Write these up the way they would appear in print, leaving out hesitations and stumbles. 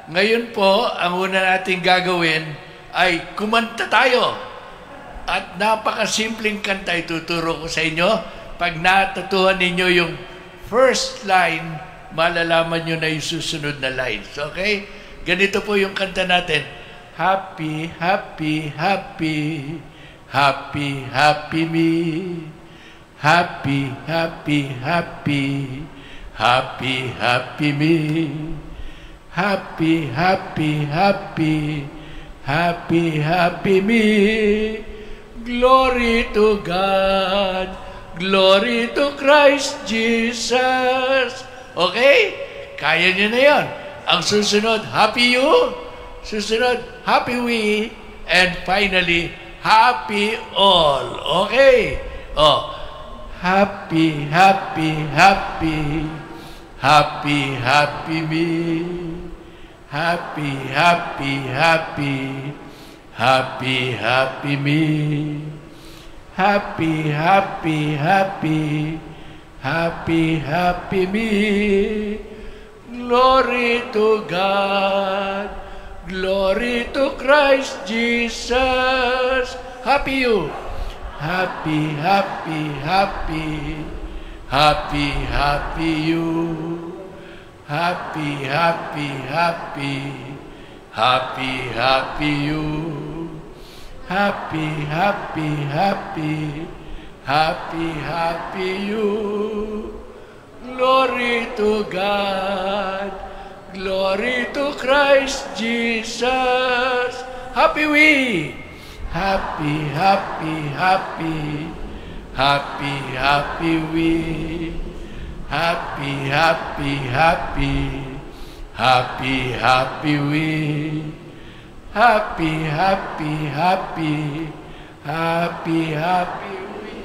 Ngayon po, ang una nating gagawin ay kumanta tayo. At napakasimpleng kanta ituturo ko sa inyo. Pag natutuhan ninyo yung first line, malalaman nyo na yung susunod na lines. Okay? Ganito po yung kanta natin. Happy, happy, happy, happy, happy me. Happy, happy, happy, happy, happy me. Happy, happy, happy, happy, happy me. Glory to God. Glory to Christ Jesus. Okay? Kaya niyo na yan. Ang susunod, happy you. Susunod, happy we. And finally, happy all. Okay? Oh, happy, happy, happy, happy, happy me. Happy, happy, happy, happy, happy me. Happy, happy, happy, happy, happy me. Glory to God. Glory to Christ Jesus. Happy you. Happy, happy, happy, happy, happy you. Happy, happy, happy, happy, happy you. Happy, happy, happy, happy, happy you. Glory to God. Glory to Christ Jesus. Happy we. Happy, happy, happy, happy, happy we. Happy, happy, happy, happy, happy we. Happy, happy, happy, happy, happy we.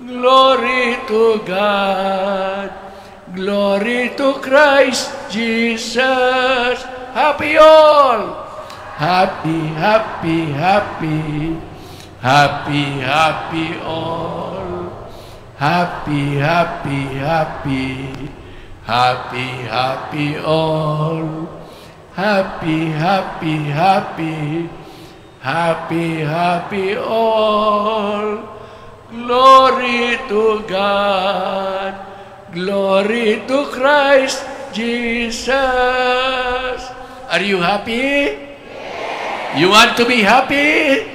Glory to God. Glory to Christ Jesus. Happy all. Happy, happy, happy, happy, happy all. Happy, happy, happy, happy, happy all. Happy, happy, happy, happy, happy all. Glory to God. Glory to Christ Jesus. Are you happy? Yes. You want to be happy? Yes.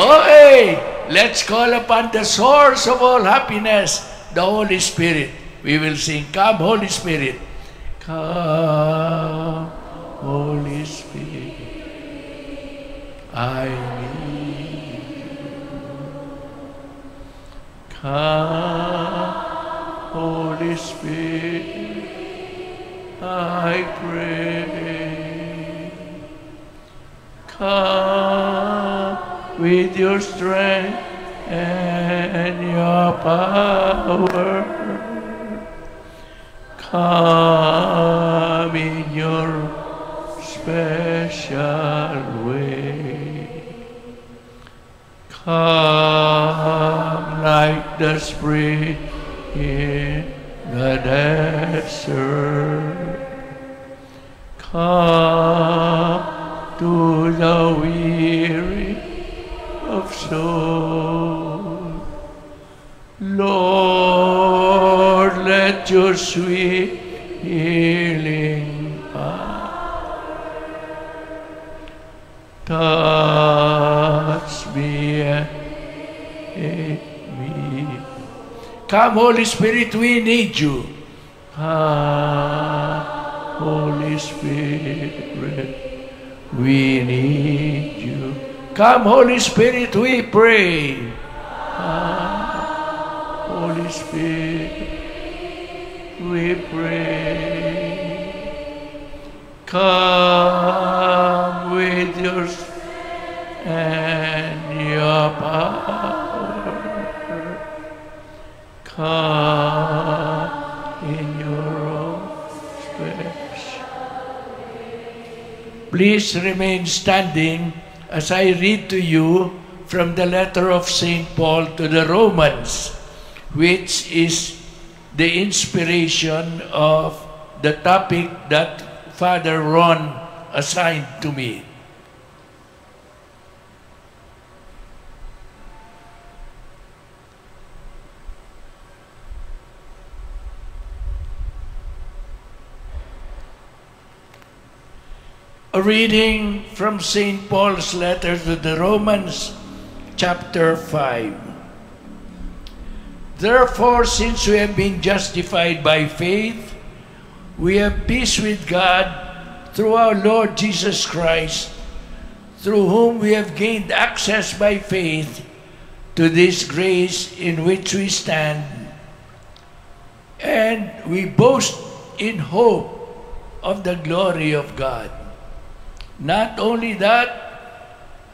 Okay. Let's call upon the source of all happiness, the Holy Spirit. We will sing, Come, Holy Spirit. Come, Holy Spirit, I need you. Come, Holy Spirit, I pray. Come with your strength and your power. Come in your special way. Come like the spring in the desert. Come to the weary of soul. Lord, let your sweet healing power touch me and make me. Come, Holy Spirit, we need you. Come, Holy Spirit, we need you. Come, Holy Spirit, we pray. Come, Holy Spirit, we pray. Come with your strength and your power. Come in your own special. Please remain standing as I read to you from the letter of St. Paul to the Romans, which is the inspiration of the topic that Father Ron assigned to me. A reading from St. Paul's letter to the Romans, chapter 5. Therefore, since we have been justified by faith, we have peace with God through our Lord Jesus Christ, through whom we have gained access by faith to this grace in which we stand, and we boast in hope of the glory of God. Not only that,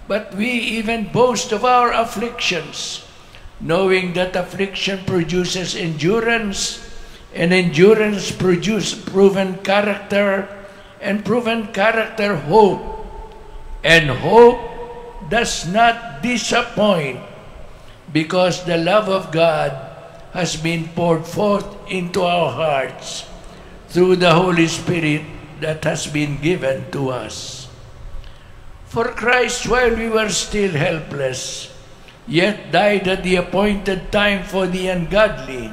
but we even boast of our afflictions, knowing that affliction produces endurance, and endurance produces proven character, and proven character hope. And hope does not disappoint, because the love of God has been poured forth into our hearts through the Holy Spirit that has been given to us. For Christ, while we were still helpless, yet died at the appointed time for the ungodly.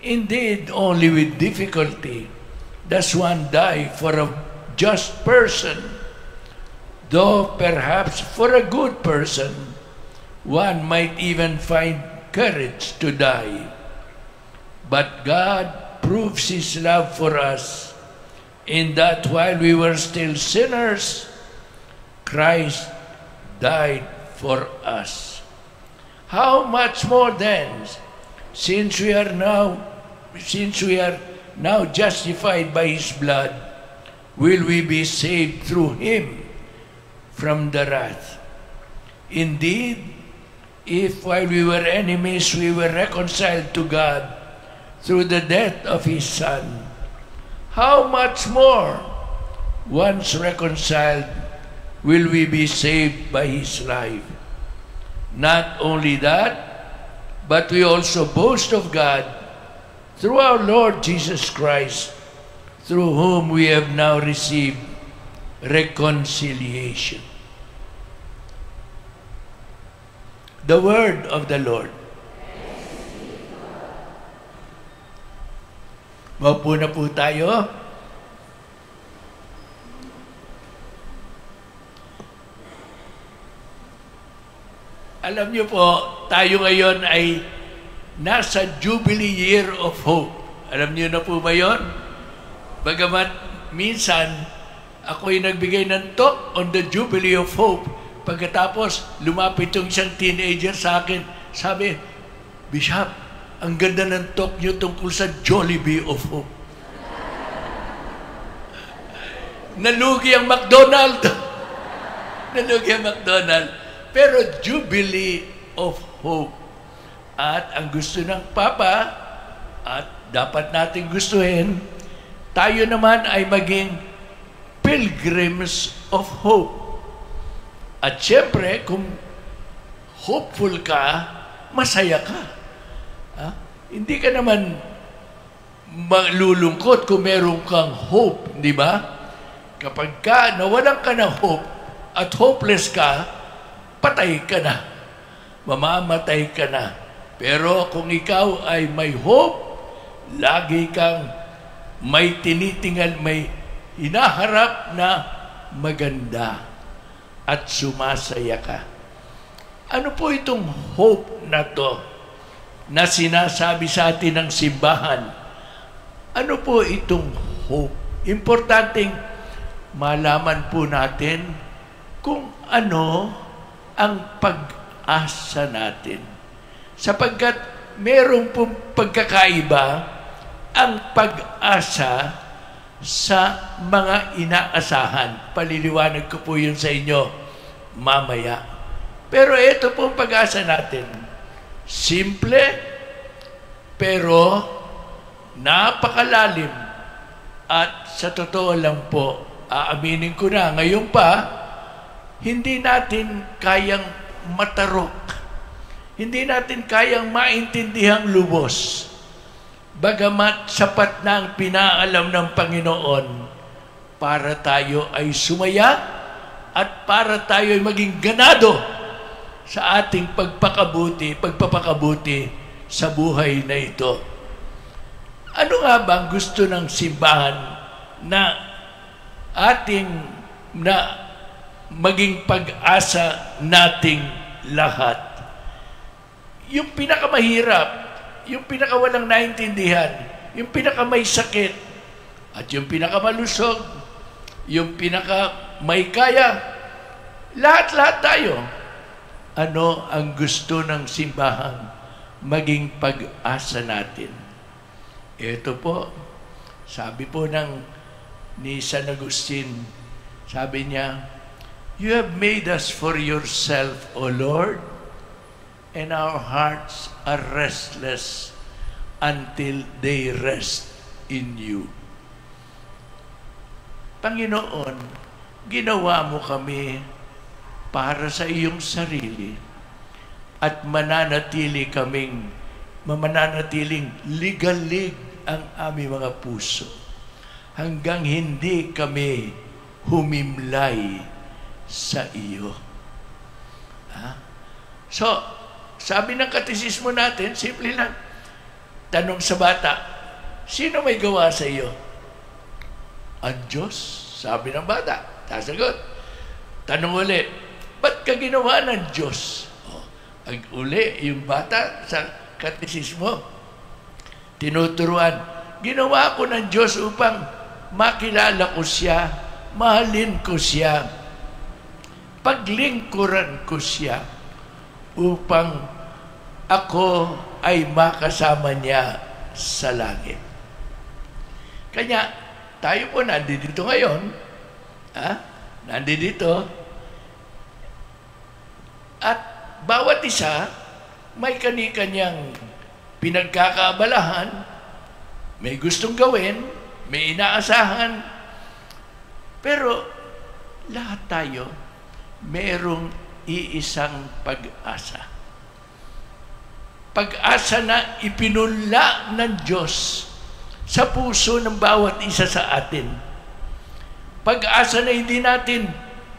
Indeed, only with difficulty does one die for a just person, though perhaps for a good person, one might even find courage to die. But God proves His love for us, in that while we were still sinners, Christ died for us. How much more then, since we are now justified by His blood, will we be saved through Him from the wrath? Indeed, if while we were enemies we were reconciled to God through the death of His Son, how much more, once reconciled, will we be saved by His life? Not only that, but we also boast of God through our Lord Jesus Christ, through whom we have now received reconciliation. The word of the Lord. Maupo na po tayo. Alam niyo po, tayo ngayon ay nasa Jubilee Year of Hope. Alam niyo na po ba yun? Bagamat minsan, ako'y nagbigay ng talk on the Jubilee of Hope. Pagkatapos, lumapit yung isang teenager sa akin. Sabi, Bishop, ang ganda ng talk niyo tungkol sa Jollibee of Hope. Nalugi ang McDonald. Nalugi ang McDonald. Pero Jubilee of Hope. At ang gusto ng Papa, at dapat natin gustuhin, tayo naman ay maging pilgrims of hope. At syempre, kung hopeful ka, masaya ka. Hindi ka naman malulungkot kung meron kang hope, di ba? Kapag nawalan ka ng hope at hopeless ka, patay ka na. Mamamatay ka na. Pero kung ikaw ay may hope, lagi kang may tinitingal, may hinaharap na maganda at sumasaya ka. Ano po itong hope na to na sinasabi sa atin ng simbahan? Ano po itong hope? Importanteng malaman po natin kung ano ang pag-asa natin. Sapagkat mayroon pong pagkakaiba ang pag-asa sa mga inaasahan. Paliliwanag ko po yun sa inyo mamaya. Pero ito pong pag-asa natin. Simple, pero napakalalim. At sa totoo lang po, aaminin ko na, ngayon pa, hindi natin kayang matarok. Hindi natin kayang maintindihang lubos. Bagamat sapat na ang pinaalam ng Panginoon para tayo ay sumaya at para tayo ay maging ganado sa ating pagpapakabuti sa buhay na ito. Ano nga ba ang gusto ng simbahan na maging pag-asa nating lahat? Yung pinakamahirap, yung pinakawalang naintindihan, yung pinakamay sakit, at yung pinakamalusog, yung pinakamay kaya, lahat-lahat tayo. Ano ang gusto ng simbahan maging pag-asa natin? Ito po, sabi po ni San Agustin, sabi niya, "You have made us for yourself, O Lord, and our hearts are restless until they rest in you." Panginoon, ginawa mo kami para sa iyong sarili at mananatiling ligalig ang aming mga puso hanggang hindi kami humimlay sa iyo. So, sabi ng katekismo natin, simple lang. Tanong sa bata, sino may gawa sa iyo? Ang Diyos, sabi ng bata. Sasagot. Tanong ulit, ba't ka ginawa ng Diyos? Ang uli, yung bata sa katekismo, tinuturuan, ginawa ko ng Diyos upang makilala ko siya, mahalin ko siya, paglingkuran ko siya, upang ako ay makasama niya sa langit. Kanya, tayo po nandito ngayon, nandito, at bawat isa may kani-kanyang pinagkakaabalahan, may gustong gawin, may inaasahan, pero lahat tayo merong iisang pag-asa. Pag-asa na ipinunla ng Diyos sa puso ng bawat isa sa atin. Pag-asa na hindi natin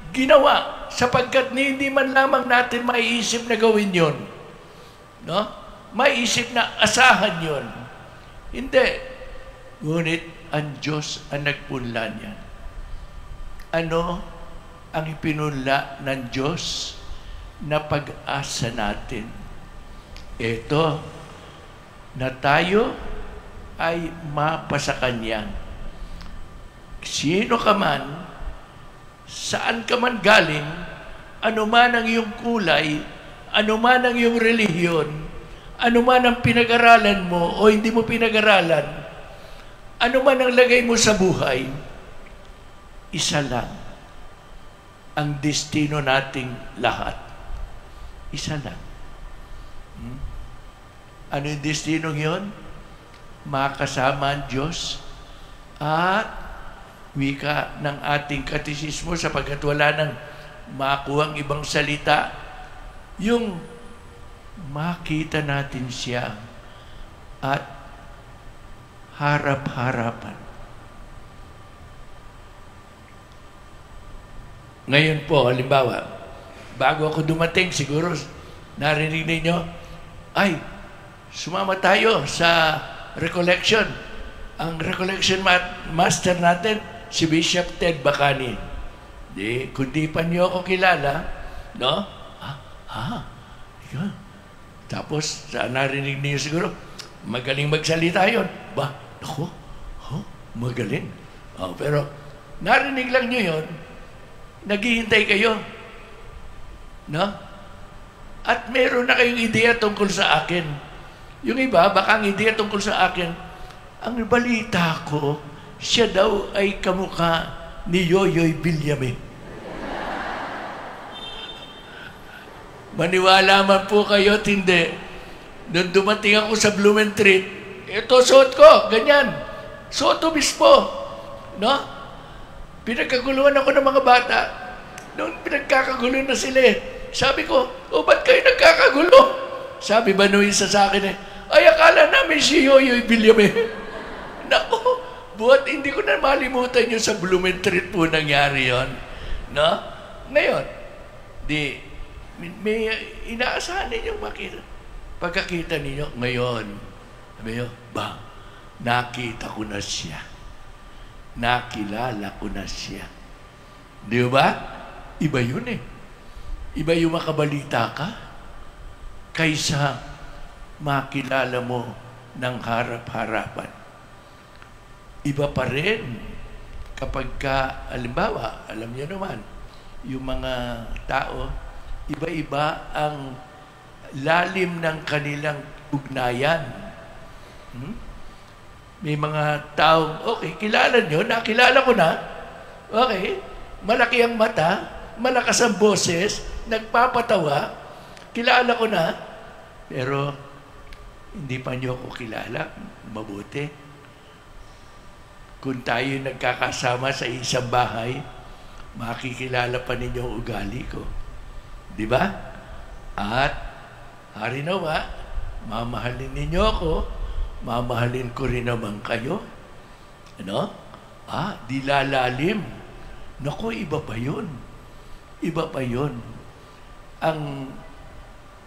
ginawa sapagkat hindi man lamang natin maiisip na gawin yon. No? Maiisip na asahan yon. Hindi. Ngunit ang Diyos ang nagpunla niyan. Ano ang ipinunla ng Diyos na pag-asa natin? Ito, na tayo ay mapasa Kanya. Sino ka man, saan ka man galing, ano man ang iyong kulay, ano man ang iyong relihiyon, ano man ang pinag-aralan mo o hindi mo pinag-aralan, ano man ang lagay mo sa buhay, isa lang ang destino nating lahat. Isa lang. Ano yung destinong yun? Makasama ang Diyos at wika ng ating katekismo sapagkat wala nang makuhang ibang salita, yung makita natin siya at harap-harapan. Ngayon po, halimbawa, bago ako dumating, siguro narinig ninyo, ay, sumama tayo sa recollection. Ang recollection master natin, si Bishop Ted Bacani. Kung di pa niyo ako kilala, no? Yun. Tapos, narinig niyo siguro, magaling magsalita yun. Ako, magaling. Pero, narinig lang niyo yun, naghihintay kayo. No? At meron na kayong ideya tungkol sa akin. Yung iba, baka ang ideya tungkol sa akin, ang balita ko, siya daw ay kamukha ni Yoyoy Villame. Maniwala man po kayo, hindi. Nung dumating ako sa Blumentritt, ito suot ko, ganyan. Suot to mismo. No? Pinagkaguluhan ako ng mga bata. Nung pinagkakagulo na sila, sabi ko, ba't kayo nagkakagulo? Sabi ba nung isa sa akin ay akala namin si Yoyoy Villame. Naku, But hindi ko na malimutan yun sa Blumentritt po nangyari yun. No? Ngayon, may inaasahan ninyong makita. Pagkakita ninyo, ngayon, sabi nyo, nakita ko na siya. Nakilala ko na siya. Di ba? Iba yun eh. Iba yung makabalita ka kaysa makilala mo ng harap-harapan. Iba pa rin kapag halimbawa, alam niyo naman, yung mga tao, iba-iba ang lalim ng kanilang ugnayan. May mga taong, okay, kilala nyo, nakilala ko na, okay, malaki ang mata, malakas ang boses, nagpapatawa, kilala ko na, pero hindi pa nyo ako kilala, mabuti. Kung tayo nagkakasama sa isang bahay, makikilala pa ninyo ang ugali ko. Di ba? At, hari nawa, mamahalin ninyo ako, mamahalin ko rin naman kayo. Ano? Di lalalim. Naku, iba pa yun. Iba pa yun. Ang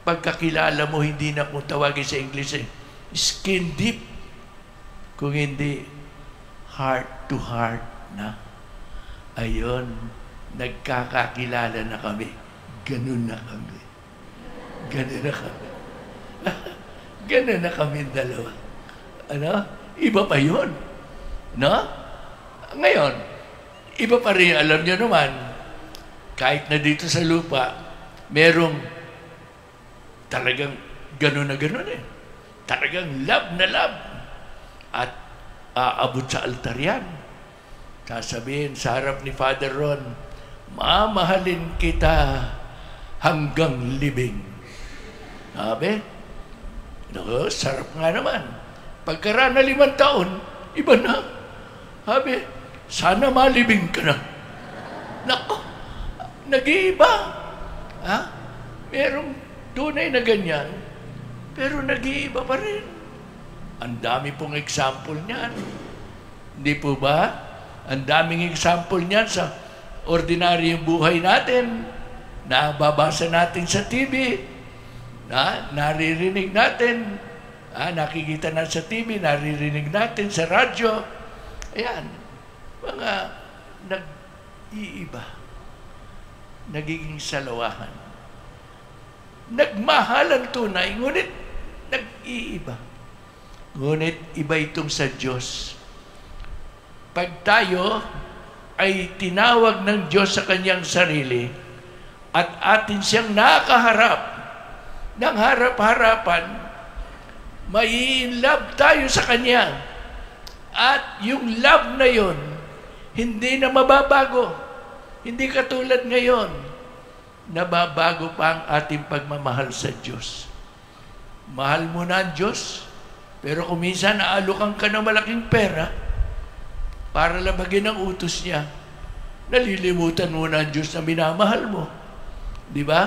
pagkakilala mo, hindi na kung tawagin sa English skin deep. Kung hindi, heart to heart na. Ayun, nagkakakilala na kami. Ganun na kami. Ganun na kami. Ganun na kami dalawa. Ano? Iba pa yun. No? Ngayon, iba pa rin, alam nyo naman, kahit na dito sa lupa, merong talagang ganun na ganun eh. Talagang love na love. At aabot sa altar yan. Sasabihin sa harap ni Father Ron, mamahalin kita hanggang libing. Sabi, naku, sarap nga naman. Pagkaraan na 5 taon, iba na. Sabi, sana malibing ka na. Naku, nag-iiba. Merong tunay na ganyan, pero nag-iiba pa rin. Ang dami pong example niyan. Hindi po ba? Ang daming example niyan sa ordinaryong buhay natin. Nababasa natin sa TV. Naririnig natin. Nakikita natin sa TV, naririnig natin sa radyo. Ayan. Mga nag-iiba. Nagiging salawahan. Nagmahalan tunay, ngunit nag-iiba. Ngunit iba itong sa Diyos. Pag tayo ay tinawag ng Diyos sa kanyang sarili at atin siyang nakaharap ng harap-harapan, mai-inlove tayo sa kanya. At yung love na yon, hindi na mababago. Hindi katulad ngayon, nababago pa ang ating pagmamahal sa Diyos. Mahal mo na ang Diyos, pero kung minsan naalukan ka ng malaking pera para labagin ang utos niya, nalilimutan mo na ang Diyos na minamahal mo. Di ba?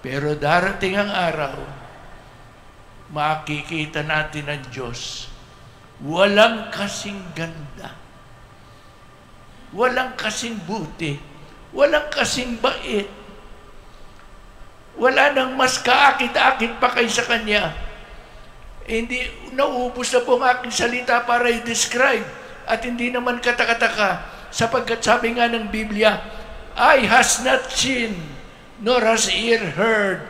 Pero darating ang araw, makikita natin ang Diyos. Walang kasing ganda. Walang kasing buti. Walang kasing bait. Wala nang mas kaakit-akit pa kaysa Kanya. Hindi, naubos na po ang aking salita para i-describe. At hindi naman katakataka, sapagkat sabi nga ng Biblia, eye has not seen, nor has ear heard,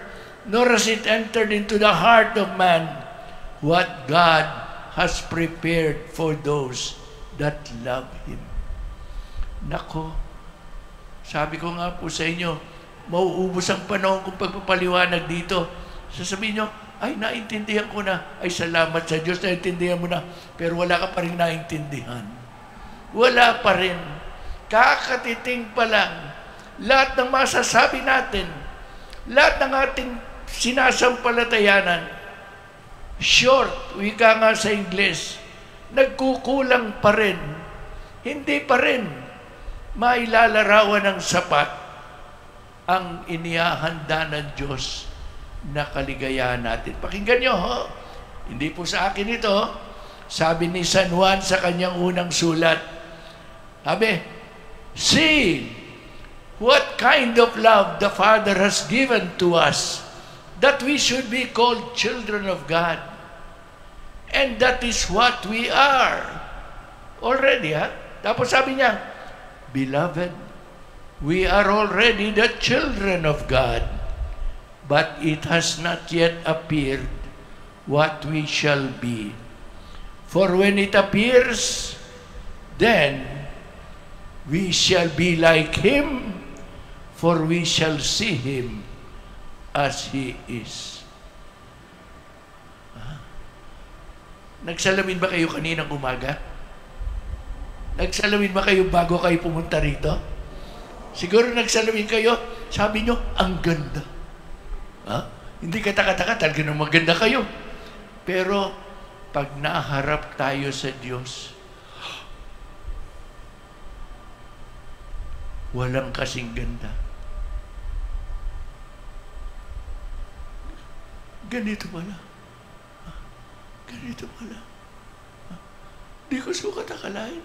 nor has it entered into the heart of man, what God has prepared for those that love Him. Nako, sabi ko nga po sa inyo, mauubos ang panahon kong pagpapaliwanag dito. Sasabihin nyo, ay, naintindihan ko na. Ay, salamat sa Diyos, naintindihan mo na. Pero wala ka pa rin naintindihan. Wala pa rin. Kakatiting pa lang. Lahat ng masasabi natin, lahat ng ating sinasampalatayanan, short, wika nga sa Ingles, nagkukulang pa rin. Hindi pa rin mailalarawan ng sapat ang inihahanda ng Diyos na kaligayahan natin. Pakinggan nyo, ho? Hindi po sa akin ito. Sabi ni San Juan sa kanyang unang sulat, sabi, "See what kind of love the Father has given to us, that we should be called children of God. And that is what we are." Already, ha? Tapos sabi niya, "Beloved, we are already the children of God, but it has not yet appeared what we shall be. For when it appears, then we shall be like Him, for we shall see Him as He is." Nagsalamin ba kayo kaninang umaga? Nagsalamin ba kayo bago kayo pumunta rito? Siguro nagsalamin kayo, sabi nyo, ang ganda. Hindi katakataka, talaga nang maganda kayo. Pero, pag naharap tayo sa Diyos, walang kasing ganda. Ganito pala. Ganito pala. Di ko sukat akalain.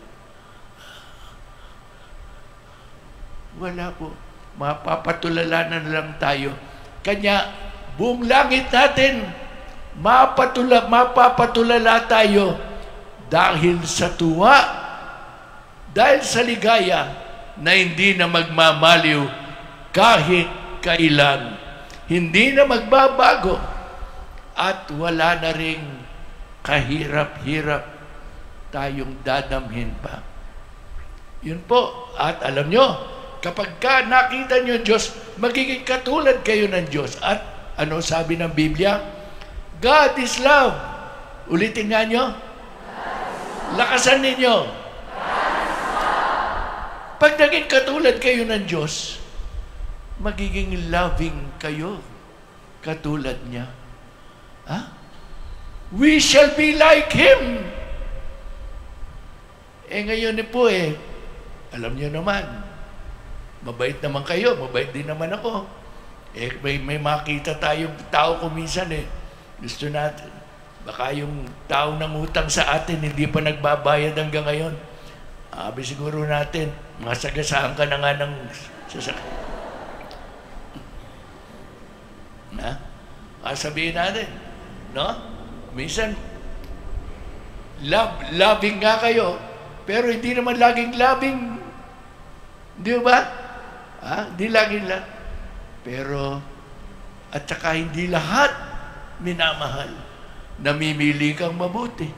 Wala po. Mapapatulala na lang tayo. Kanya, buong langit natin, mapapatulala tayo dahil sa tuwa, dahil sa ligaya na hindi na magmamaliw kahit kailan. Hindi na magbabago at wala na ring kahirap-hirap tayong dadamhin pa. Yun po. At alam nyo, kapag ka nakita nyo Diyos, magiging katulad kayo ng Diyos. At ano sabi ng Biblia? God is love. Ulitin nga nyo. Lakasan ninyo. Pag naging katulad kayo ng Diyos, magiging loving kayo katulad niya. We shall be like Him. Ngayon po alam niyo naman, mabait naman kayo, mabait din naman ako. May makita tayong tao kuminsan gusto natin. Baka yung tao ng utang sa atin, hindi pa nagbabayad hanggang ngayon. Siguro natin, masagasaan ka na nga ng sasakyan. Sabihin natin, no? Minsan, loving nga kayo, pero hindi naman laging loving. Di ba? Hindi laging lang. Pero, at saka hindi lahat minamahal. Namimili kang mabuti.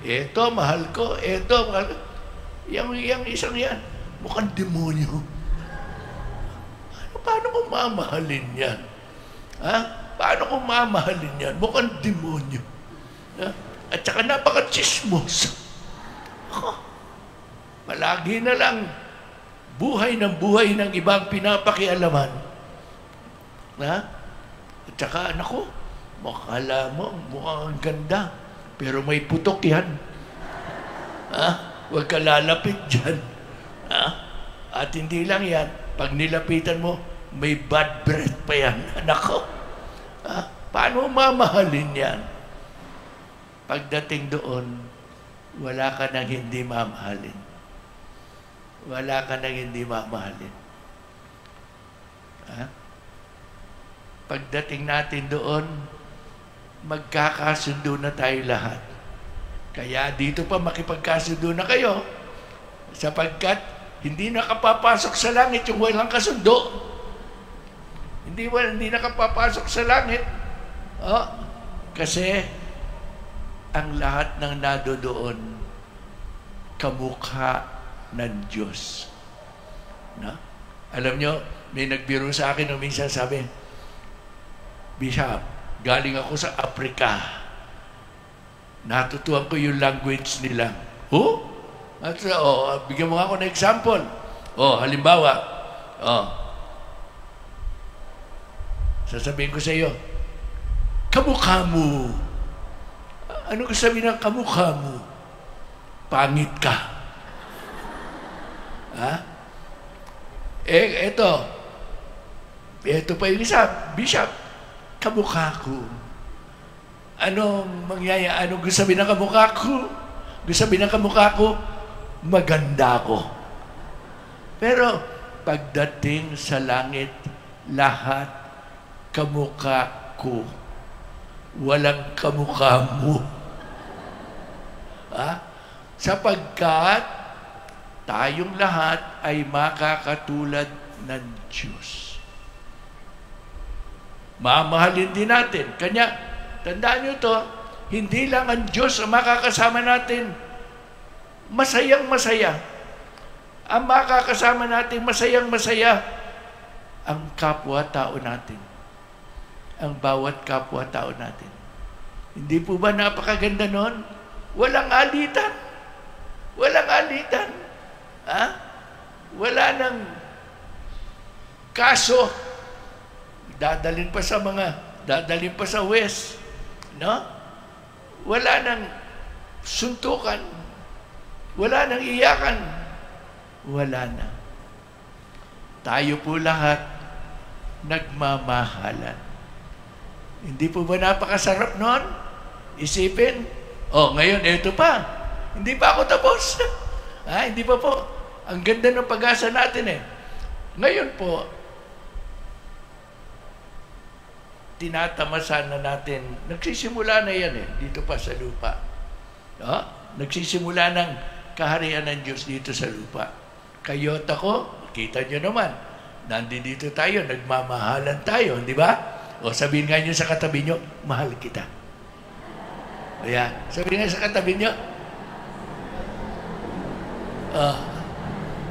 Eto, mahal ko. Eto, mahal ko. Yang isang yan, mukhang demonyo. Paano ko mamahalin yan? Paano ko mamahalin yan? Mukhang demonyo. At saka napaka-chismosa. Palagi na lang buhay ng ibang pinapakialaman. At saka, naku, makala mo, mukhang ganda. Pero may putok yan. Huwag ka lalapit dyan. At hindi lang yan, pag nilapitan mo, may bad breath pa yan. Nako. Paano mamahalin yan? Pagdating doon, wala ka nang hindi mamahalin. Wala ka nang hindi mamahalin. Pagdating natin doon, magkakasundo na tayo lahat. Kaya dito pa makipagkasundo na kayo, sapagkat hindi nakapapasok sa langit yung walang kasundo. Hindi nakapapasok sa langit. Kasi ang lahat ng nadodoon kamukha ng Diyos. Alam nyo, may nagbiro sa akin nung minsan sabi, "Bishop, galing ako sa Africa. Natutuhan ko yung language nila." At bigyan mo ako ng example. Halimbawa, sasabihin ko sa iyo, "Kamukha mo." Ano ko sabihin ng kamukha mo? Pangit ka. Ito pa yung isa, "Bishop, kamukha ko." Anong mangyayari? Anong gusto sabihin ng kamukha ko? Gusto sabihin ng kamukha ko, maganda ko. Pero pagdating sa langit, lahat kamukha ko. Walang kamukha mo. Sapagkat tayong lahat ay makakatulad ng Diyos. Mamahalin din natin. Kanya, tandaan nyo to, hindi lang ang Diyos ang makakasama natin. Masayang masaya. Ang makakasama natin, masayang masaya, ang kapwa-tao natin. Ang bawat kapwa-tao natin. Hindi po ba napakaganda nun? Walang alitan. Walang alitan. Wala nang kaso. Dadalhin pa sa West. No? Wala nang suntukan. Wala nang iyakan. Wala na. Tayo po lahat nagmamahalan. Hindi po ba napakasarap nun? Isipin, ngayon, ito pa. Hindi pa ako tapos. Hindi pa po. Ang ganda ng pag-asa natin eh. Ngayon po, tinatamasan na natin, nagsisimula na yan eh, dito pa sa lupa. Nagsisimula ng kaharian ng Diyos dito sa lupa. Kayo't ako, kita nyo naman, nandito tayo, nagmamahalan tayo, di ba? O sabihin nga nyo sa katabi nyo, mahal kita. Ayan, sabihin nga sa katabi nyo,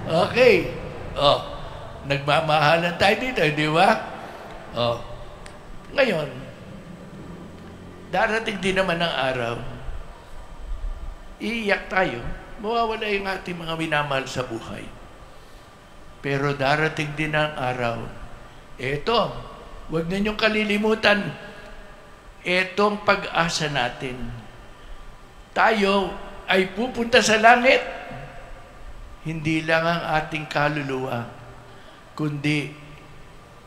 okay. Nagmamahalan tayo dito, di ba? Ngayon, darating din naman ang araw, iiyak tayo, mawawala yung ating mga minamahal sa buhay. Pero darating din ang araw, eto, huwag na niyong kalilimutan, etong pag-asa natin. Tayo ay pupunta sa langit. Hindi lang ang ating kaluluwa, kundi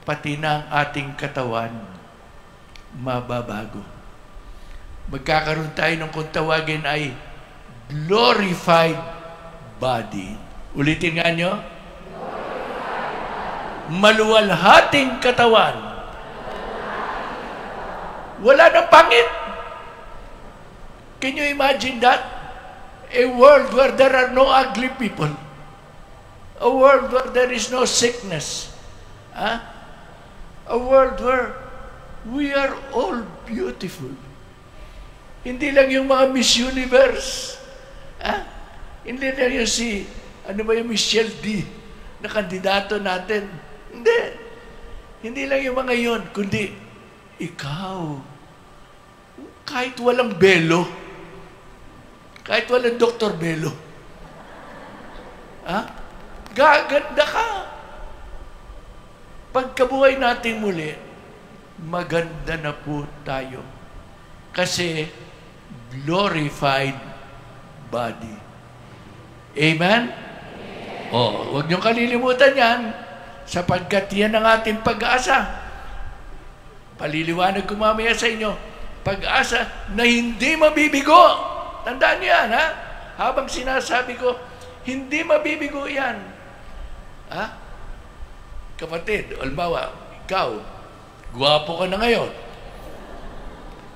pati na ang ating katawan mababago. Magkakaroon tayo ng kung tawagin ay glorified body. Ulitin nga nyo. Maluwalhating katawan. Wala nang pangit. Can you imagine that? A world where there are no ugly people. A world where there is no sickness. A world where we are all beautiful. Hindi lang yung mga Miss Universe. Hindi lang yung yung Michelle D na kandidato natin. Hindi. Hindi lang yung mga yon, kundi ikaw. Kahit walang belo. Kahit walang Dr. Belo. Gaganda ka. Pagkabuhay natin muli, maganda na po tayo. Kasi glorified body. Amen? Huwag niyong kalilimutan yan, sapagkat yan ang ating pag-asa. Paliliwanag ko mamaya sa inyo, pag-asa na hindi mabibigo. Tandaan niyo yan, Habang sinasabi ko, hindi mabibigo yan. Kapatid, albawa, ikaw, guwapo ka na ngayon.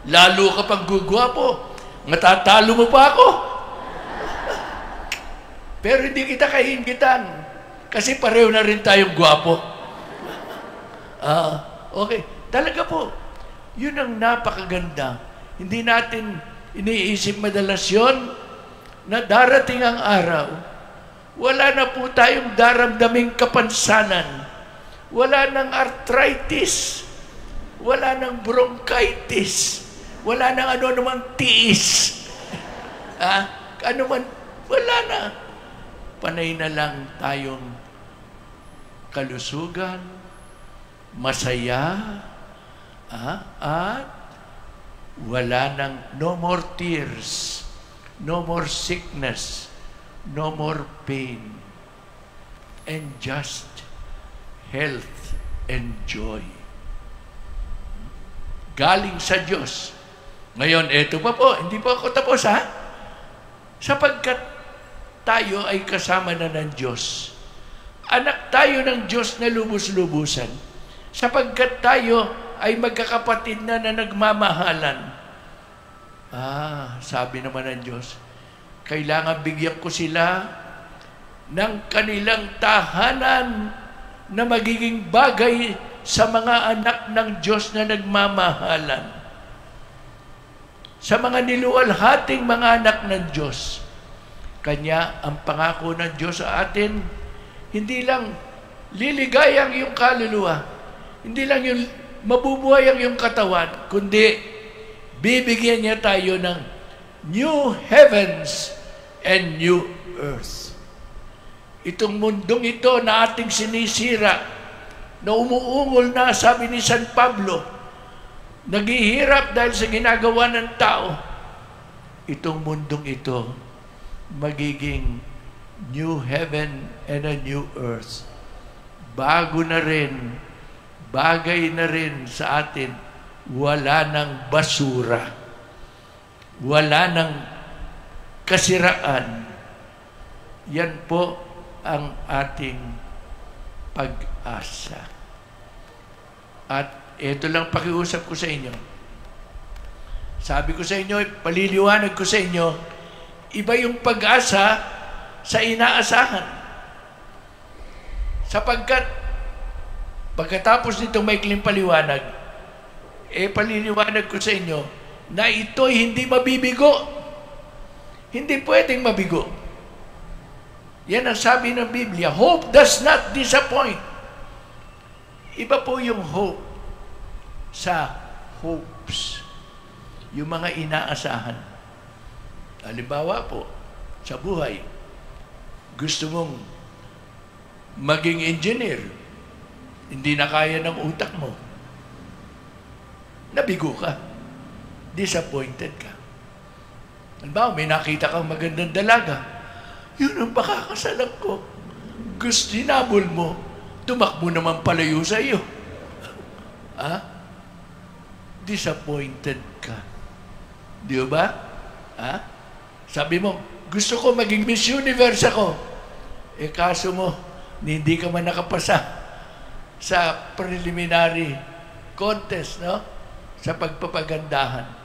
Lalo ka pag guwapo, matatalo mo pa ako. Pero hindi kita kahingitan, kasi pareho na rin tayong guwapo. Okay, talaga po, yun ang napakaganda. Hindi natin iniisip madalas yun, na darating ang araw, wala na po tayong daramdaming kapansanan. Wala nang arthritis. Wala nang bronchitis. Wala nang ano-anumang tiis. Ano man, wala na. Panay na lang tayong kalusugan, masaya, at wala nang, no more tears, no more sickness, no more pain, and just health and joy. Galing sa Diyos, Ngayon, eto pa po, hindi pa ako tapos ha. Sapagkat tayo ay kasama na ng Diyos. Anak tayo ng Diyos na lubos-lubusan. Sapagkat tayo ay magkakapatid na nagmamahalan. Sabi naman ng Diyos, kailangan bigyan ko sila ng kanilang tahanan na magiging bagay sa mga anak ng Diyos na nagmamahalan. Sa mga niluwalhating mga anak ng Diyos. Kanya, ang pangako ng Diyos sa atin, hindi lang liligayang yung kaluluwa, hindi lang yung mabubuhay ang yung katawan, kundi bibigyan niya tayo ng new heavens and new earth. Itong mundong ito na ating sinisira, na umuungol na, sabi ni San Pablo, naghihirap dahil sa ginagawa ng tao, itong mundong ito magiging new heaven and a new earth. Bago na rin, bagay na rin sa atin, wala ng basura, wala ng kasiraan. Yan po ang ating pag-asa. At ito lang pakiusap ko sa inyo. Sabi ko sa inyo, paliliwanag ko sa inyo, iba yung pag-asa sa inaasahan. Sapagkat, pagkatapos nitong maikling paliwanag, paliliwanag ko sa inyo na ito'y hindi mabibigo. Hindi pwedeng mabigo. Yan ang sabi ng Biblia, hope does not disappoint. Iba po yung hope sa hopes. Yung mga inaasahan. Halimbawa po, sa buhay, gusto mong maging engineer, hindi na kaya ng utak mo. Nabigo ka. Disappointed ka. Halimbawa, may nakita kang magandang dalaga. Yun ang pakakasalan ko. Gusto hinabol mo, tumakbo naman palayo sa iyo. Disappointed ka. Di ba? Sabi mo, gusto ko maging Miss Universe ako. Kaso mo, hindi ka man nakapasa sa preliminary contest, no? Sa pagpapagandahan.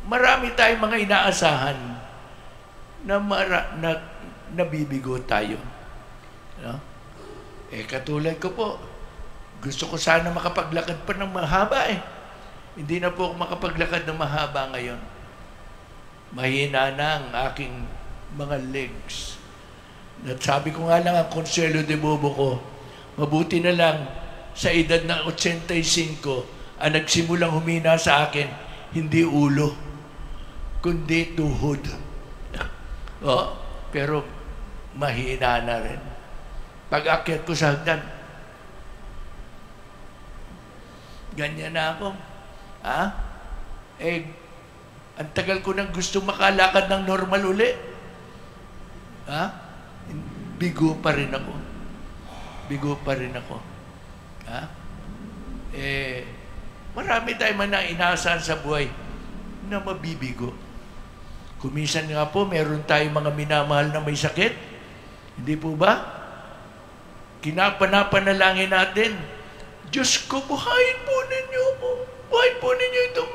Marami tayong mga inaasahan na nabibigo tayo. No? Katulad ko po, gusto ko sana makapaglakad pa ng mahaba Hindi na po ako makapaglakad ng mahaba ngayon. Mahina na ang aking mga legs. At sabi ko nga lang ang Consuelo de Bobo ko, mabuti na lang sa edad ng 85 ang nagsimulang humina sa akin, hindi ulo, kundi tuhod. Pero mahina na rin. Pag-akyat ko sa hagdan, ganyan na ako. Ang tagal ko nang gusto makalakad ng normal uli. Bigo pa rin ako. Bigo pa rin ako. Marami tayong man na inaasahan sa buhay na mabibigo. Kuminsan nga po, meron tayong mga minamahal na may sakit. Hindi po ba? Kinapanapanalangin natin, Diyos ko, buhayin po ninyo ako. Buhayin po ninyo itong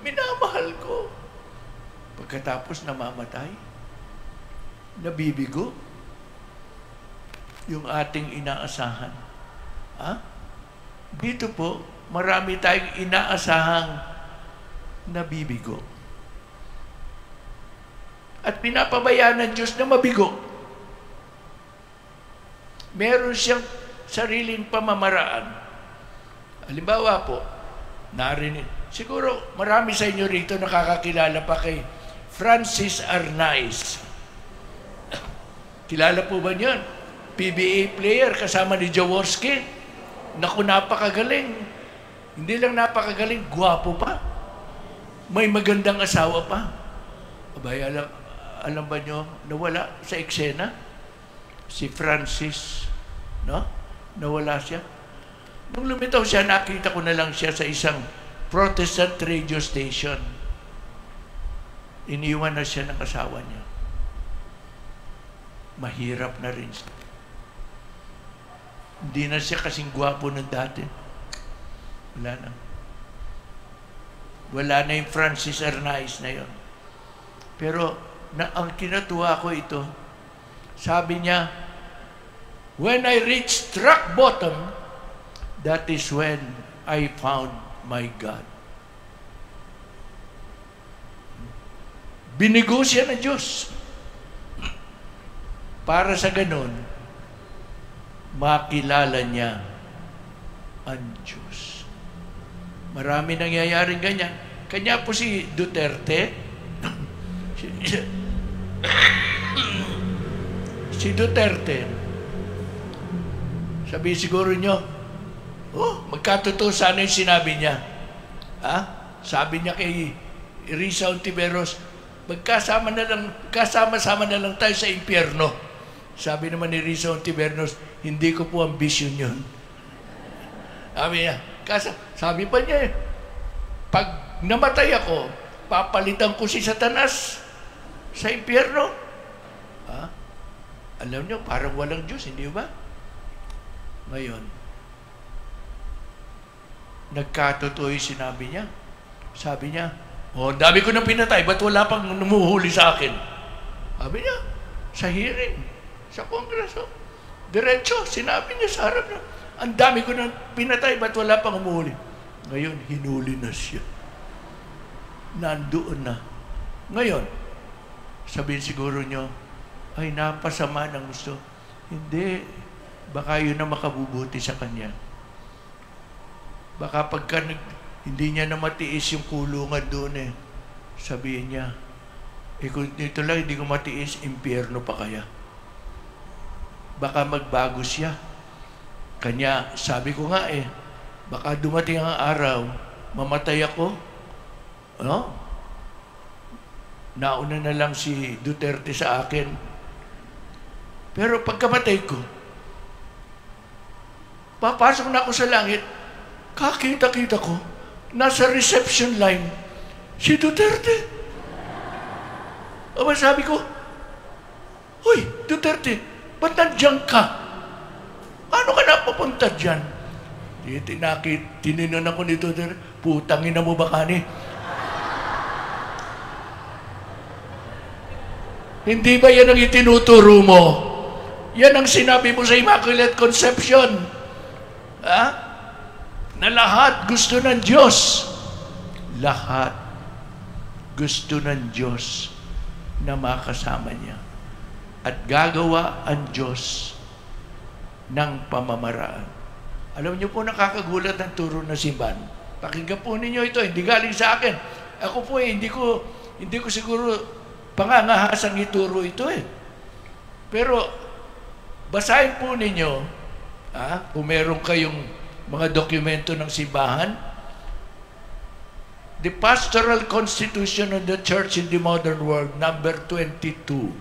minamahal ko. Pagkatapos namamatay, nabibigo yung ating inaasahan. Dito po, marami tayong inaasahang nabibigo. At pinapabayaan ng Diyos na mabigo. Meron siyang sariling pamamaraan. Halimbawa po, narinig. Siguro marami sa inyo rito nakakakilala pa kay Francis Arnaiz. Kilala po ba niyan? PBA player kasama ni Jaworski. Naku, napakagaling. Hindi lang napakagaling, gwapo pa. May magandang asawa pa. Abay, alam ba nyo, nawala sa eksena? Si Francis, no? Nawala siya. Nung lumitaw siya, nakita ko na lang siya sa isang Protestant radio station. Iniwan na siya ng asawa niya. Mahirap na rin siya. Hindi na siya kasing gwapo ng dati. Wala na. Wala na yung Francis Arnaiz na yon. Pero ang kinatuwa ko ito, sabi niya, when I reached rock bottom, that is when I found my God. Binigo siya ng Diyos. Para sa ganun, makilala niya ang Diyos. Marami nangyayaring ganyan. Kanya po si Duterte, si Duterte, sabi siguro nyo, magkatotoo sana yung sinabi niya. Sabi niya kay Risa Ontiveros, magkasama-sama na lang tayo sa impyerno. Sabi naman ni Risa Ontiveros, hindi ko po ambisyon yun. Sabi niya, sabi pa niya, pag namatay ako, papalitan ko si Satanas sa impyerno. Alam niyo, parang walang Diyos, hindi ba? Ngayon, nagkatotoo yung sinabi niya. Sabi niya, dami ko nang pinatay, ba't wala pang numuhuli sa akin? Sabi niya, sa hearing, sa kongreso, diretso, sinabi niya sa harap niya, ang dami ko nang pinatay, ba't wala pang humuhuli? Ngayon, hinuli na siya. Nandoon na. Ngayon, sabihin siguro niyo, ay napasama ng gusto. Hindi, baka yun na makabubuti sa kanya. Baka pagka hindi niya na matiis yung kulungan doon sabihin niya, kung dito lang hindi ko matiis, impyerno pa kaya. Baka magbago siya. Kanya, sabi ko nga baka dumating ang araw, mamatay ako. Nauna na lang si Duterte sa akin. Pero pagkamatay ko, papasok na ako sa langit, kakita-kita ko, nasa reception line, si Duterte. Sabi ko, Hoy, Duterte, ba't nandiyan ka? Ano ka napapunta dyan? Tininan ako ni Duterte, putangin na mo ba kani? Hindi ba yan ang itinuturo mo? Yan ang sinabi mo sa Immaculate Conception. Na lahat gusto ng Diyos. Lahat gusto ng Diyos na makasama niya. At gagawa ang Diyos ng pamamaraan. Alam niyo po, nakakagulat ang turo ng simbahan. Pakinggan po ninyo ito, hindi galing sa akin. Ako po hindi ko siguro pangangahasang ituro ito Pero, basahin po ninyo, kung meron kayong mga dokumento ng simbahan, The Pastoral Constitution of the Church in the Modern World, number 22.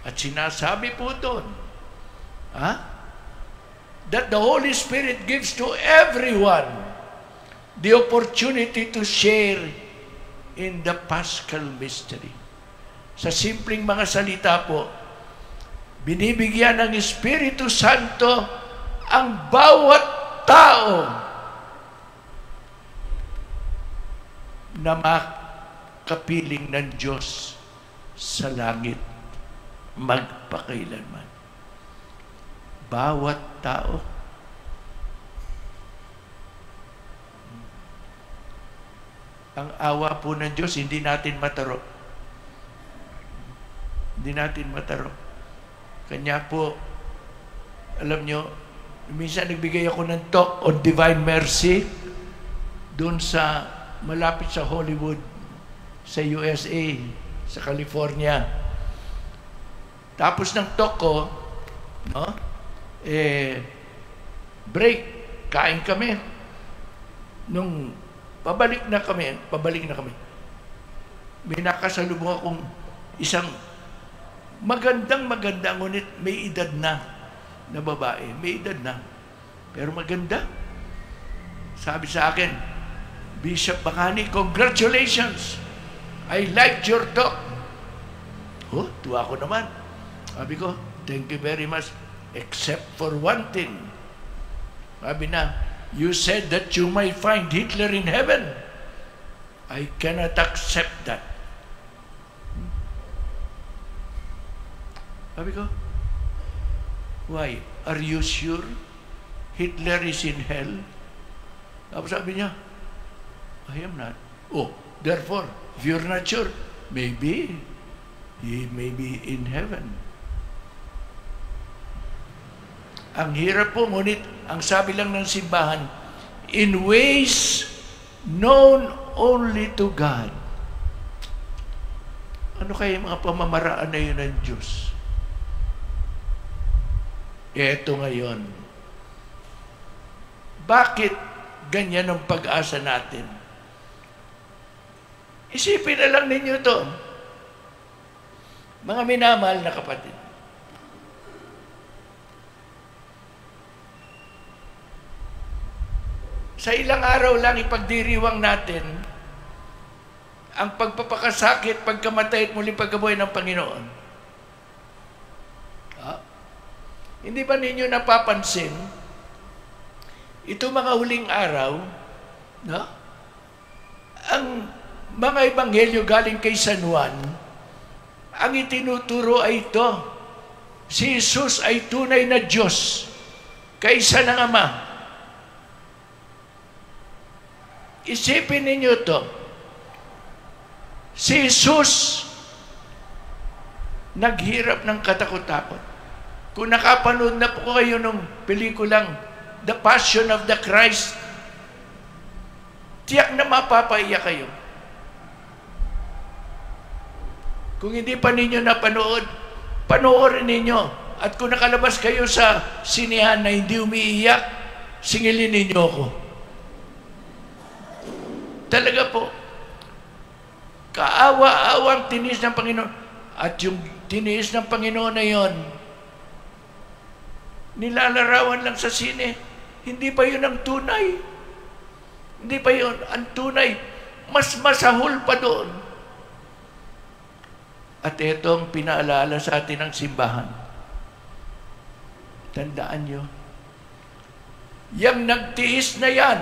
At sinasabi po doon, that the Holy Spirit gives to everyone the opportunity to share in the Paschal Mystery. Sa simpleng mga salita po, binibigyan ng Espiritu Santo ang bawat tao na makapiling ng Diyos sa langit magpakailanman. Bawat tao. Ang awa po ng Diyos, hindi natin mataro. Hindi natin mataro. Kanya po, alam nyo, minsan nagbigay ako ng talk on Divine Mercy doon sa malapit sa Hollywood, sa USA, sa California. Tapos ng talk ko, break, kain kami. Nung pabalik na kami, may nakasalubong akong isang magandang, ngunit may edad na babae. May edad na. Pero maganda. Sabi sa akin, Bishop Bacani, congratulations! I liked your talk. Oh, tuwa ko naman. Sabi ko, thank you very much. Except for one thing. Sabi na, you said that you might find Hitler in heaven. I cannot accept that. Sabi ko, why? Are you sure Hitler is in hell? Tapos sabi niya, I am not. Oh, therefore, if you're not sure, maybe he may be in heaven. Ang hirap po, ngunit ang sabi lang ng simbahan, in ways known only to God. Ano kaya mga pamamaraan na yun ng Diyos? Eto ngayon. Bakit ganyan ang pag-asa natin? Isipin na lang ninyo to. Mga minamahal na kapatid. Sa ilang araw lang ipagdiriwang natin ang pagpapakasakit, pagkamatay at muling pagkabuhay ng Panginoon. Hindi ba ninyo napapansin, ito mga huling araw, no? Ang mga ebanghelyo galing kay San Juan, ang itinuturo ay ito, si Jesus ay tunay na Diyos, kaysa ng Ama. Isipin ninyo to, si Jesus naghirap ng katakot-takot. Kung nakapanood na po kayo ng pelikulang The Passion of the Christ, tiyak na mapapaiyak kayo. Kung hindi pa ninyo napanood, panoorin ninyo. At kung nakalabas kayo sa sinihan na hindi umiiyak, singilin ninyo ako. Talaga po, kaawa-awang tinis ng Panginoon. At yung tinis ng Panginoon na yon, nilalarawan lang sa sine. Hindi pa yun ang tunay. Hindi pa yun ang tunay. Mas masahol pa doon. At ito ang pinaalala sa atin ng simbahan. Tandaan nyo, yang nagtiis na yan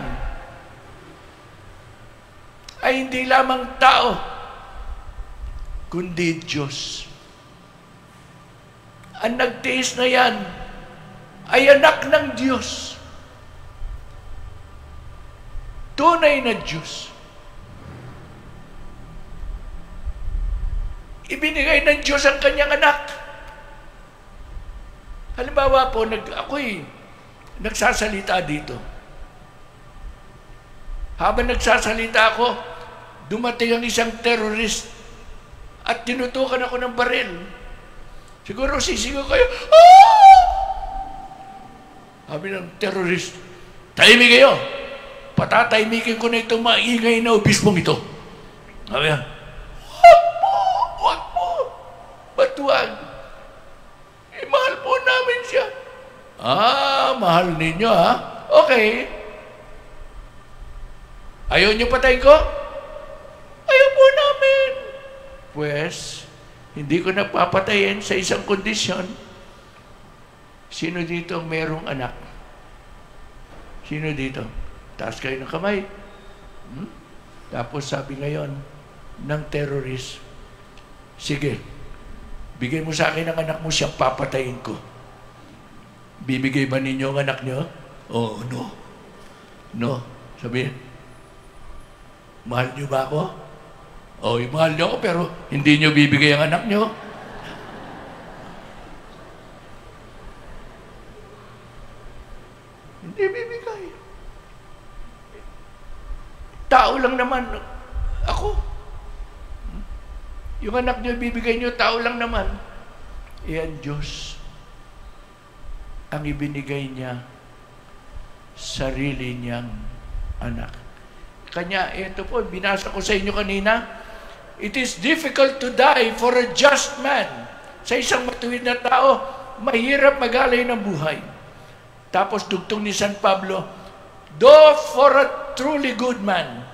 ay hindi lamang tao, kundi Diyos. Ang nagtiis na yan ay anak ng Diyos. Tunay na Diyos. Ibinigay ng Diyos ang kanyang anak. Halimbawa po, ako'y nagsasalita dito. Habang nagsasalita ako, dumating ang isang terrorist at tinutukan ako ng baril. Siguro sisigaw kayo, "Ah!" Sabi ng terrorist, "Tahimik kayo! Patatahimikin ko na itong maingay na obispong ito." Sabi niya, "Wag po! Ba't wag? Mahal po namin siya." Mahal ninyo ha? Okay. Ayaw niyo patayin ko? Ayaw po namin. Pues, hindi ko napapatayin sa isang kondisyon. Sino dito ang merong anak? Sino dito? Taas kayo ng kamay. Tapos sabi ngayon ng terrorist, sige, bigay mo sa akin ang anak mo, siyang papatayin ko. Bibigay ba ninyo ang anak nyo? Oh, no. No. Sabi, mahal nyo ba ako? Oh, mahal nyo ako, pero hindi nyo bibigay ang anak nyo. Hindi bibigay. Tao lang naman ako. Yung anak nyo bibigay nyo, tao lang naman. Iyan Diyos ang ibinigay niya sarili niyang anak. Kanya, ito po, binasa ko sa inyo kanina, it is difficult to die for a just man. Sa isang matuwid na tao, mahirap magalay ng buhay. Tapos dugtong ni San Pablo, though for a truly good man,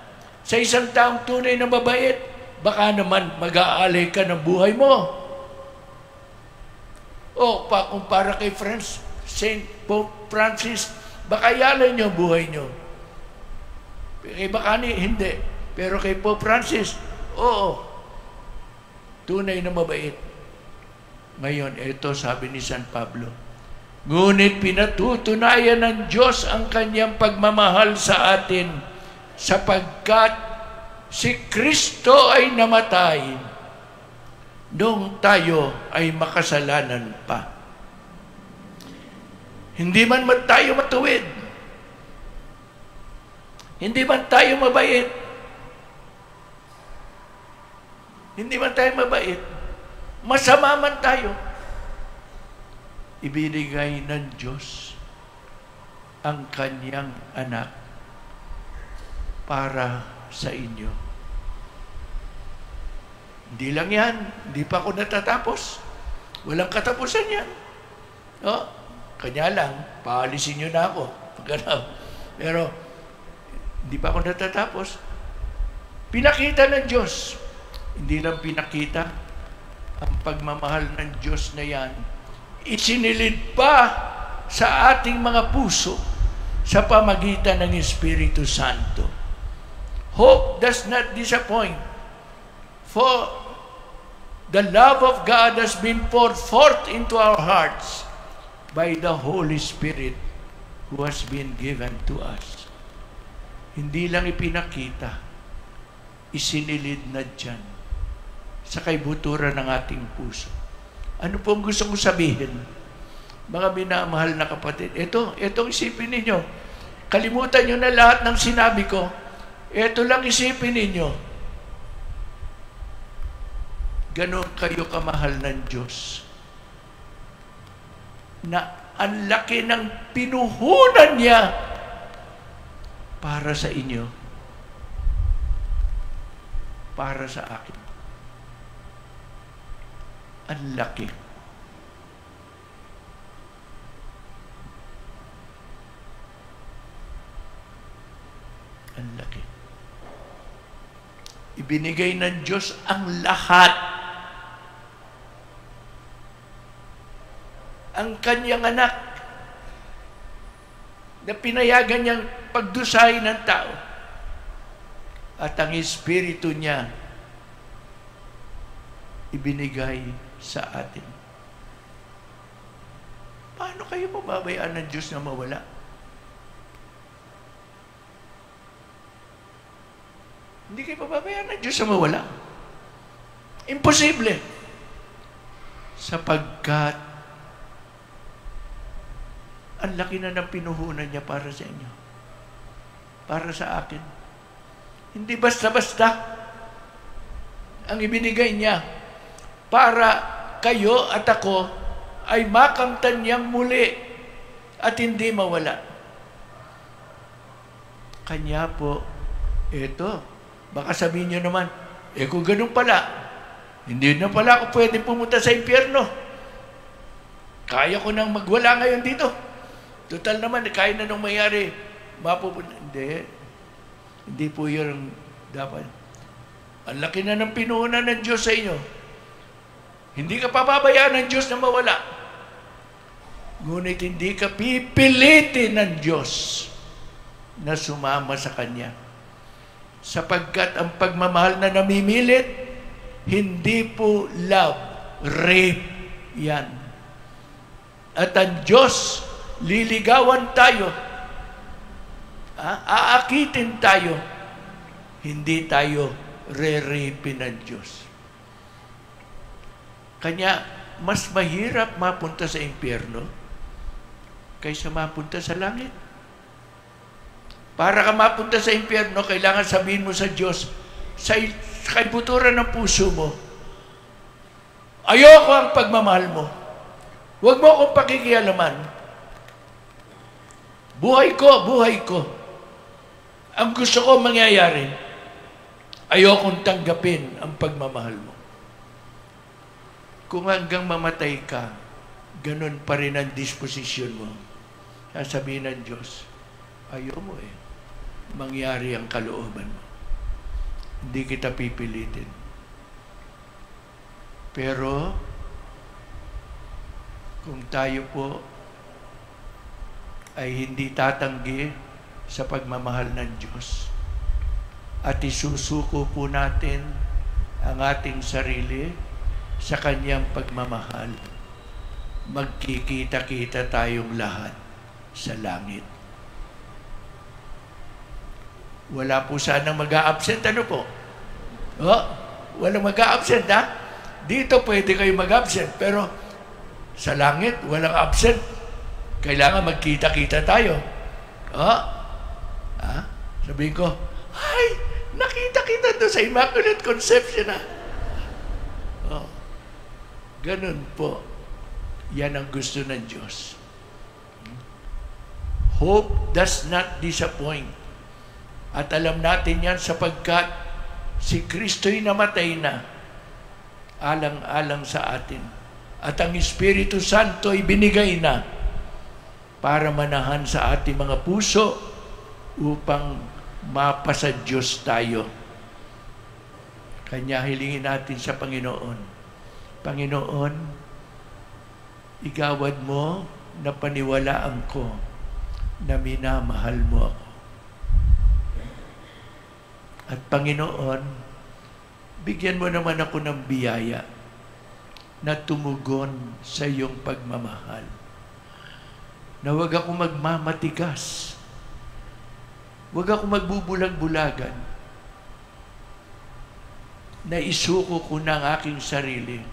sa isang taong tunay na mabait, baka naman mag-aalay ka ng buhay mo. O, kumpara kay Saint Pope Francis, baka yalay niyo ang buhay niyo. Kay Bacani, hindi. Pero kay Pope Francis, oo, tunay na mabait. Ngayon, ito sabi ni San Pablo, ngunit pinatutunayan ng Diyos ang kanyang pagmamahal sa atin sapagkat si Kristo ay namatay noong tayo ay makasalanan pa. Hindi man tayo matuwid, hindi man tayo mabait, hindi man tayo mabait, masama man tayo, ibinigay ng Diyos ang kanyang anak para sa inyo. Hindi lang yan, hindi pa ako natatapos. Walang katapusan yan. No? Kanya lang, paalisin nyo na ako. Pero, hindi pa ako natatapos. Pinakita ng Diyos. Hindi lang pinakita ang pagmamahal ng Diyos na yan. Isinilid pa sa ating mga puso sa pamagitan ng Espiritu Santo. Hope does not disappoint, for the love of God has been poured forth into our hearts by the Holy Spirit who has been given to us. Hindi lang ipinakita, isinilid na dyan sa kaibuturan ng ating puso. Ano pong gusto kong sabihin? Mga minamahal na kapatid, itong isipin ninyo. Kalimutan nyo na lahat ng sinabi ko. Ito lang isipin ninyo. Ganon kayo kamahal ng Diyos na ang laki ng pinuhunan niya para sa inyo, para sa akin. Ang laki. Ang laki. Ibinigay ng Diyos ang lahat. Ang kanyang anak na pinayagan niyang pagdusahin ng tao. At ang Espiritu niya ibinigay sa atin. Paano kayo pababayaan ng Diyos na mawala? Hindi kayo pababayaan ng Diyos na mawala. Imposible. Sapagkat ang laki na ng pinuhunan niya para sa inyo. Para sa akin. Hindi basta-basta ang ibinigay niya para kayo at ako ay makamtan niyang muli at hindi mawala. Kanya po, eto, baka sabihin niyo naman, kung ganun pala, hindi na pala ako pwede pumunta sa impyerno. Kaya ko nang magwala ngayon dito. Total naman, kaya na nung mayari, mapupunta. Hindi po yun dapat. Ang laki na ng pinuhunan ng Diyos sa inyo. Hindi ka pababayaan ng Diyos na mawala. Ngunit hindi ka pipilitin ng Diyos na sumama sa Kanya. Sapagkat ang pagmamahal na namimilit, hindi po love, rape yan. At ang Diyos, liligawan tayo, aakitin tayo, hindi tayo re-rape ng Diyos. Kanya, mas mahirap mapunta sa impyerno kaysa mapunta sa langit. Para ka mapunta sa impyerno, kailangan sabihin mo sa Diyos, sa kaibuturan ng puso mo, ayoko ang pagmamahal mo. Huwag mo akong pakikialaman. Buhay ko. Ang gusto ko mangyayari, ayokong tanggapin ang pagmamahal mo. Kung hanggang mamatay ka, ganun pa rin ang disposisyon mo. Sasabihin ng Diyos, ayaw mo mangyari ang kalooban mo. Hindi kita pipilitin. Pero, kung tayo po ay hindi tatanggi sa pagmamahal ng Diyos at isusuko po natin ang ating sarili sa Kanyang pagmamahal, magkikita-kita tayong lahat sa langit. Wala po sanang mag-a-absent. Ano po? Oh, walang mag-a-absent, ha? Dito pwede kayo mag-absent, pero sa langit, walang absent. Kailangan magkita-kita tayo. Oh, ha? Sabihin ko, ay, nakita kita doon sa Immaculate Conception, ha? Oh, ganun po. Yan ang gusto ng Diyos. Hope does not disappoint. At alam natin yan sapagkat si Kristo'y namatay na alang-alang sa atin. At ang Espiritu Santo ay binigay na para manahan sa ating mga puso upang mapasa Diyos tayo. Kanya hilingin natin sa Panginoon. Panginoon, igawad mo na paniwalaan ko na minamahal mo ako. At Panginoon, bigyan mo naman ako ng biyaya na tumugon sa iyong pagmamahal. Na huwag ako magmamatigas. Huwag ako magbubulag-bulagan. Na isuko ko ng aking sarili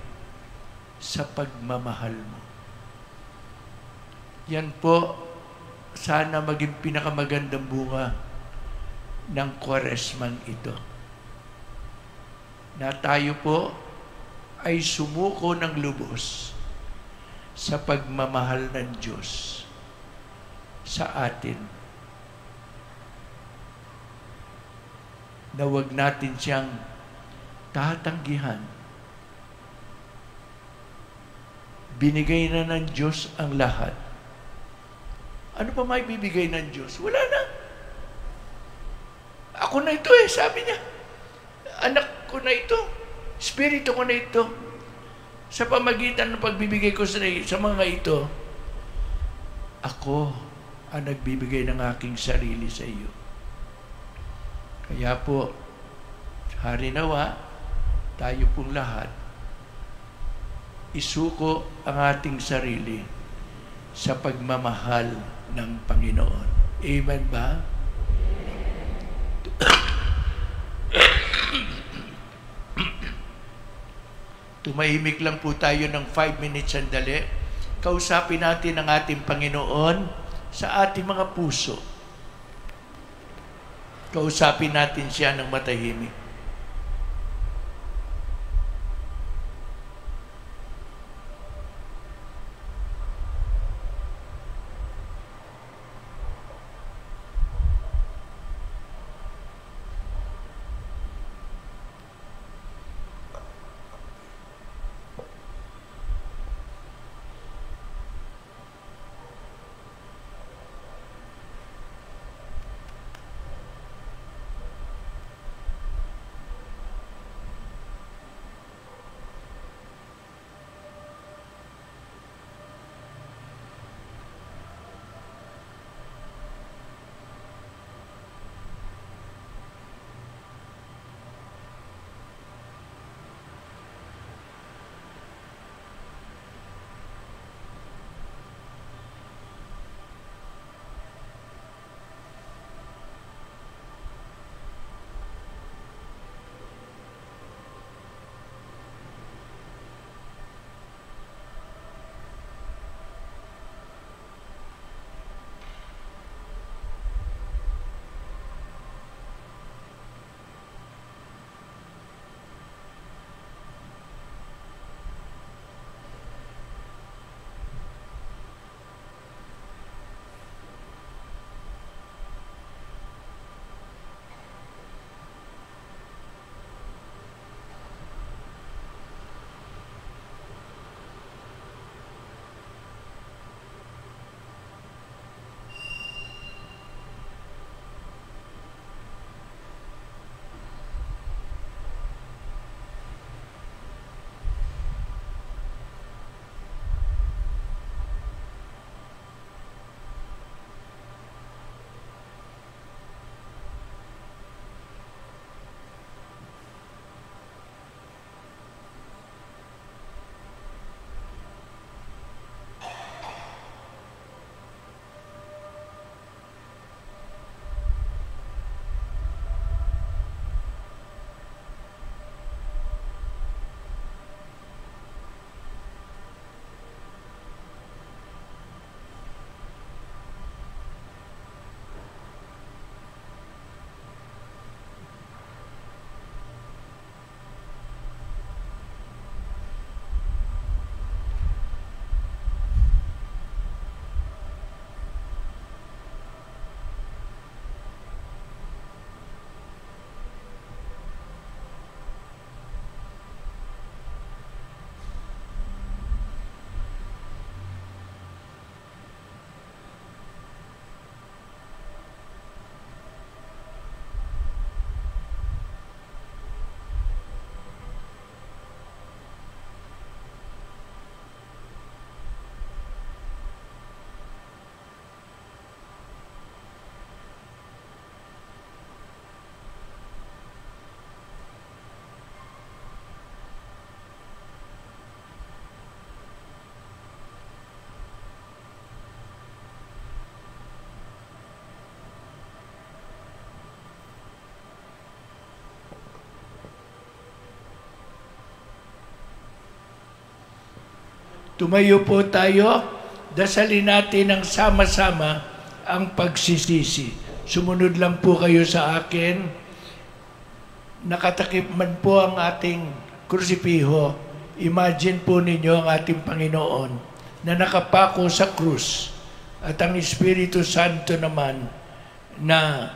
sa pagmamahal mo. Yan po, sana maging pinakamagandang bunga ng Kwaresmang ito. Na tayo po ay sumuko ng lubos sa pagmamahal ng Diyos sa atin. Na huwag natin siyang tatanggihan. Binigay na ng Diyos ang lahat. Ano pa may bibigay ng Diyos? Wala na. Ako na ito sabi niya. Anak ko na ito. Espiritu ko na ito. Sa pamagitan ng pagbibigay ko sa mga ito, ako ang nagbibigay ng aking sarili sa iyo. Kaya po, harinawa, tayo pong lahat, isuko ang ating sarili sa pagmamahal ng Panginoon. Amen ba? Tumahimik lang po tayo ng 5 minutes sandali. Kausapin natin ang ating Panginoon sa ating mga puso. Kausapin natin siya ng matahimik. Tumayo po tayo, dasalin natin ang sama-sama ang pagsisisi. Sumunod lang po kayo sa akin. Nakatakip man po ang ating krusipiho. Imagine po ninyo ang ating Panginoon na nakapako sa krus at ang Espiritu Santo naman na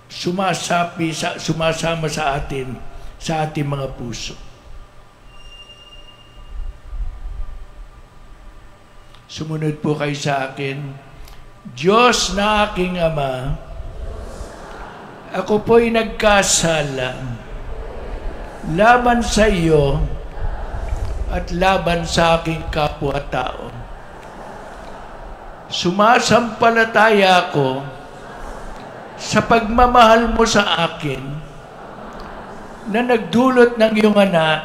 sumasama sa atin, sa ating mga puso. Sumunod po kayo sa akin. Diyos na aking Ama, ako po'y nagkasala laban sa iyo at laban sa aking kapwa-tao. Sumasampalataya ako sa pagmamahal mo sa akin na nagdulot ng iyong anak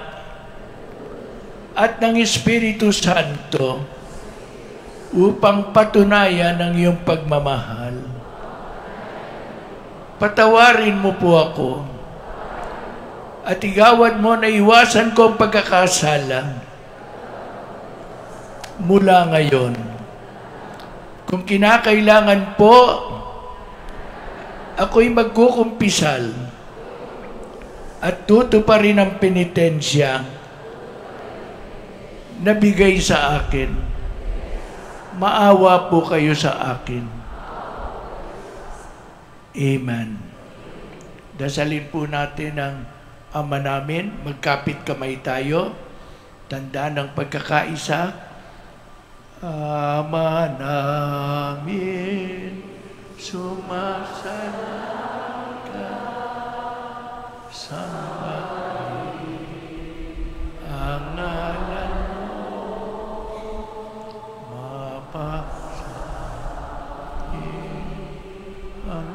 at ng Espiritu Santo upang patunayan ang iyong pagmamahal. Patawarin mo po ako at igawad mo na iwasan ko ang pagkakasala mula ngayon. Kung kinakailangan po, ako'y magkukumpisal at tutuparin ang penitensya na bigay sa akin. Maawa po kayo sa akin. Amen. Dasalin po natin ang Ama namin. Magkapit kamay tayo. Tandaan ang pagkakaisa. Ama namin, sumasalangit ka sa ang ngalan ang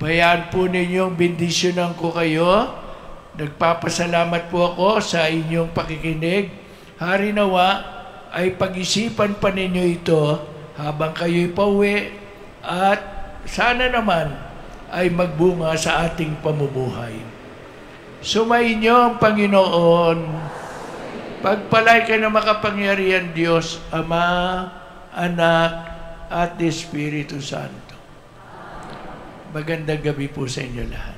Bayaan po ninyong bendisyonan ko kayo. Nagpapasalamat po ako sa inyong pakikinig. Hari nawa ay pag-isipan pa ninyo ito habang kayo'y pauwi at sana naman ay magbunga sa ating pamumuhay. Sumainyo ang Panginoon. Pagpalay ka na makapangyarihan Diyos, Ama, Anak, at Espiritu Santo. Magandang gabi po sa inyo lahat.